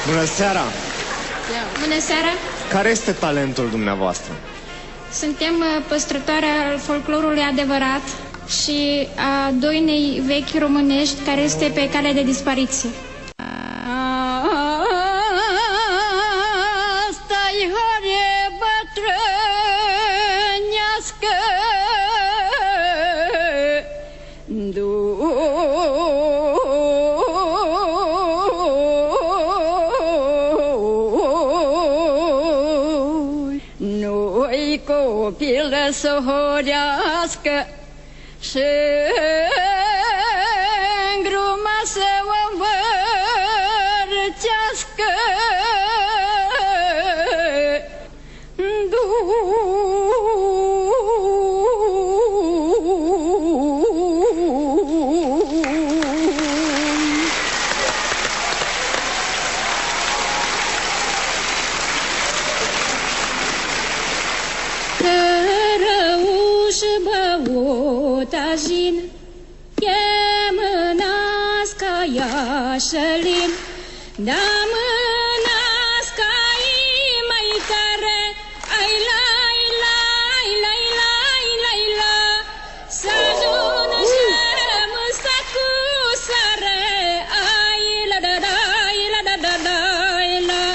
Bună seara! Bună seara! Care este talentul dumneavoastră? Suntem păstrătoare al folclorului adevărat și a doinei vechi românești care este pe cale de dispariție. Asta-i hare bătrânească, nu-i copilă să horească și îngruma să o învârtească. Tajin, e mânaska șălin, da mânaska-i mai tare, ai lai lai lai lai lai la, să ajună și-mâsta cu sare, ai la da da la da da da la,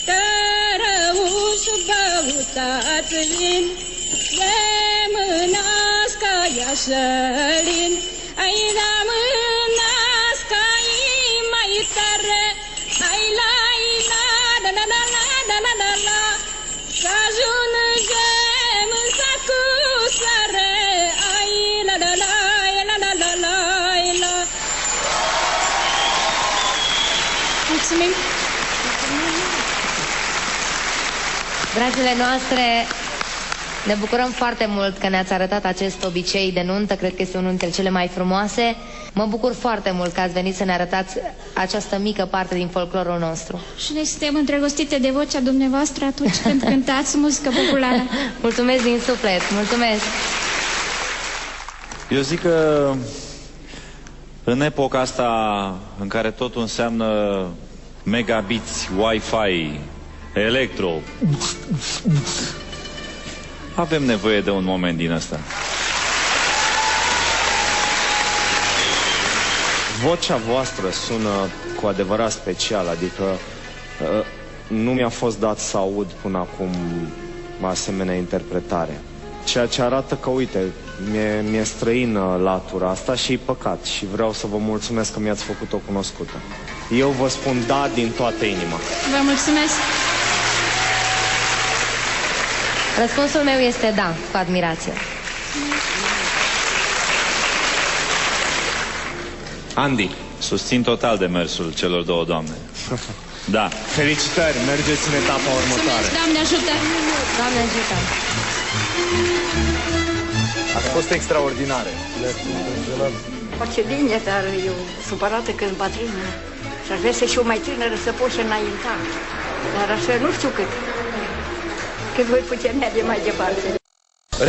cărăușu băutațin, e mânaska-i șălin, ai la mânaska-i mai tare, ai lai la da da da la da la da la, să ajungem însă cu sare, ai la da la la la la la la. Mulțumim! Dragile noastre, ne bucurăm foarte mult că ne-ați arătat acest obicei de nuntă, cred că este unul dintre cele mai frumoase. Mă bucur foarte mult că ați venit să ne arătați această mică parte din folclorul nostru. Și noi suntem îndrăgostite de vocea dumneavoastră atunci când cântați muzică populară. Mulțumesc din suflet, mulțumesc! Eu zic că în epoca asta în care totul înseamnă megabits, Wi-Fi, electro, avem nevoie de un moment din ăsta. Vocea voastră sună cu adevărat special, adică nu mi-a fost dat să aud până acum asemenea interpretare. Ceea ce arată că, uite, mi-e străină latura asta și e păcat și vreau să vă mulțumesc că mi-ați făcut-o cunoscută. Eu vă spun da din toată inima. Vă mulțumesc! Răspunsul meu este da, cu admirație. Andy. Susțin total demersul celor două doamne. Da. Felicitări, mergeți în etapa următoare. Mulțumesc, Doamne ajută! Doamne ajută! Ați fost extraordinare. Face bine, dar eu supărată când bătrână și aș vrea să fiu mai tânără să pot și înainta. Dar așa nu știu cât voi putea merge mai departe.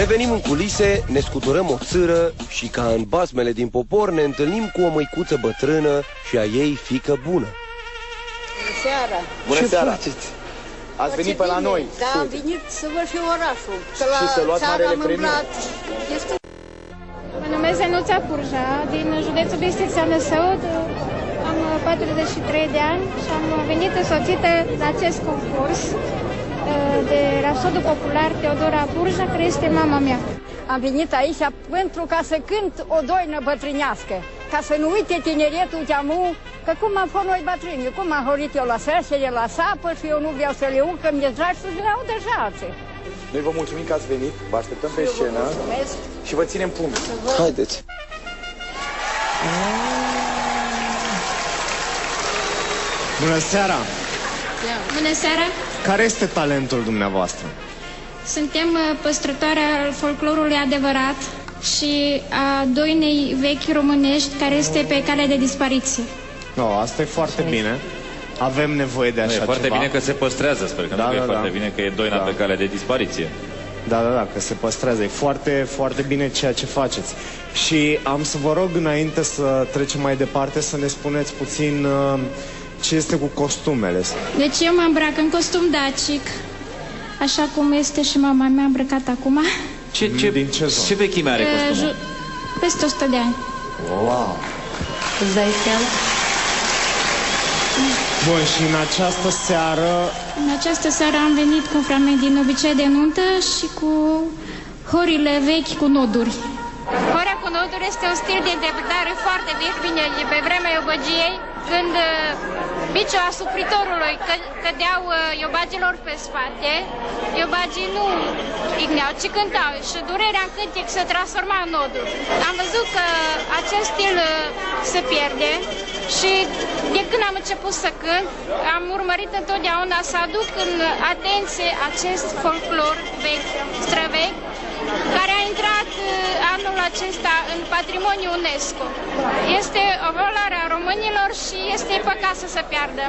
Revenim în culise, ne scuturăm o țâră și ca în basmele din popor ne întâlnim cu o măicuță bătrână și a ei fiică bună. Bună seara! Bună seara! Ați venit pe la noi. Da, am venit să văd și orașul. Și să luați marele premiu. Mă numesc Zenuța Purja, din județul Bistrița Năsăud. Am 43 de ani și am venit însoțită la acest concurs de rapsodul popular Teodora Purja, care este mama mea. Am venit aici pentru ca să cânt o doină bătrânească, ca să nu uite tineretul de-amu, că cum am fost noi bătrâni, cum am horit eu la sărsele, la sapă și eu nu vreau să le urc, că mi-e drag să le au deja alții. Noi vă mulțumim că ați venit, vă așteptăm pe scenă și vă ținem pumn. Haideți! Bună seara! Bună seara! Care este talentul dumneavoastră? Suntem păstrătoare al folclorului adevărat și a doinei vechi românești care este pe cale de dispariție. No, asta e foarte bine. Avem nevoie de așa ceva. E foarte bine că se păstrează, sper că nu e foarte bine că e doina pe cale de dispariție. Da, că se păstrează. E foarte, foarte bine ceea ce faceți. Și am să vă rog, înainte să trecem mai departe, să ne spuneți puțin Ce este cu costumele? Deci eu mă îmbrac în costum dacic, așa cum este și mama mea îmbrăcat acum. Ce vechime are costumul? Peste 100 de ani. Wow! Îți dai seama? Bun, și în această seară... În această seară am venit cu un fragment din Obicei de nuntă și cu horile vechi cu noduri. Horea cu noduri este un stil de interpretare foarte vechi, bine, pe vremea iobăgiei, când biciul asupritorului cădeau iobagilor pe spate, iobagii nu igneau, ci cântau și durerea în cântec se transforma în noduri. Am văzut că acest stil se pierde și de când am început să cânt, am urmărit întotdeauna să aduc în atenție acest folclor vechi, străvechi, care a intrat anul acesta în patrimoniul UNESCO. Este o valoare a românilor și este păcat să se piardă.